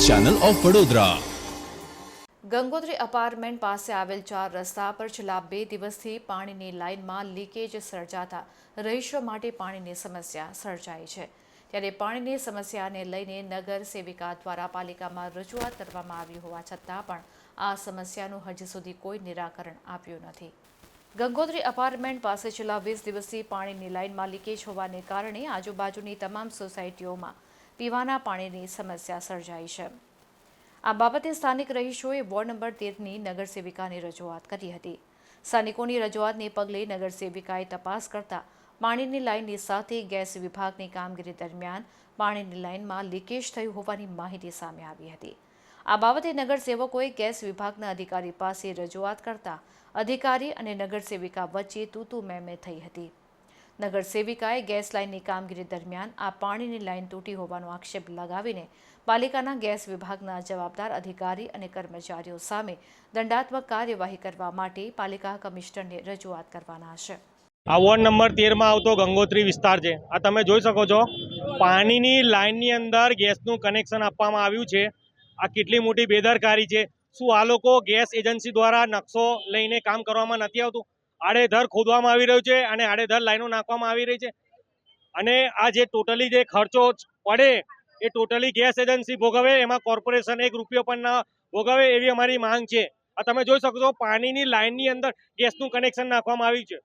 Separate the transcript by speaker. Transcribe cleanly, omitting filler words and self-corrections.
Speaker 1: Channel of Vadodara.
Speaker 2: Gangotri apartment પાસે આવેલ 4 રસ્તા પર છેલ્લા 2 દિવસથી પાણીની લાઇનમાં લીકેજ સર્જાતા રહીશો માટે પાણીની સમસ્યા સર્જાઈ છે। ત્યારે પાણીની સમસ્યાને લઈને નગર સેવિકા દ્વારા પાલિકામાં રજૂઆત કરવામાં આવી હોવા છતાં પણ આ સમસ્યાનું હજી સુધી કોઈ નિરાકરણ આપ્યું નથી। ગંગોત્રી અપાર્ટમેન્ટ પાસે છેલ્લા 20 દિવસથી પાણીની લાઇનમાં લીકેજ હોવાને કારણે આજુબાજુની તમામ સોસાયટીઓમાં પીવાના પાણીની સમસ્યા સર્જાઈ છે। આ બાબતે સ્થાનિક રહીશોએ વોર્ડ નંબર 13ની નગરસેવિકાને રજૂઆત કરી હતી। સ્થાનિકોની રજૂઆતને પગલે નગરસેવિકાએ તપાસ કરતા પાણીની લાઇનની સાથે ગેસ વિભાગની કામગીરી દરમિયાન પાણીની લાઇનમાં લીકેજ થયું હોવાની માહિતી સામે આવી હતી। આ બાબતે નગરસેવકોએ ગેસ વિભાગના અધિકારી પાસે રજૂઆત કરતા અધિકારી અને નગરસેવિકા વચ્ચે તૂતુ મેમે થઈ હતી। નગરસેવિકાએ ગેસ લાઇનની કામગીરી દરમિયાન આ પાણીની લાઇન તૂટી હોવાનો આક્ષેપ લગાવીને પાલિકાના ગેસ વિભાગના જવાબદાર અધિકારી અને કર્મચારીઓ સામે દંડાત્મક કાર્યવાહી કરવા માટે પાલિકા કમિશનરને રજૂઆત કરવાના છે।
Speaker 3: આ વોર્ડ નંબર 13 માં આવતો ગંગોત્રી વિસ્તાર છે। આ તમે જોઈ શકો છો પાણીની લાઇનની અંદર ગેસનું કનેક્શન આપવામાં આવ્યું છે। આ કેટલી મોટી બેદરકારી છે। શું આ લોકો ગેસ એજન્સી દ્વારા નકશો લઈને કામ કરવામાં નથી આવતું? આડેધડ ખોદવામાં આવી રહ્યું છે અને આડેધડ લાઈનો નાખવામાં આવી રહી છે અને આ જે ટોટલી જે ખર્ચો પડે એ ટોટલી ગેસ એજન્સી ભોગવે, એમાં કોર્પોરેશન 1 રૂપિયો પણ ન ભોગવે એવી અમારી માંગ છે। આ તમે જોઈ શકો છો પાણીની લાઇનની અંદર ગેસનું કનેક્શન નાખવામાં આવ્યું છે।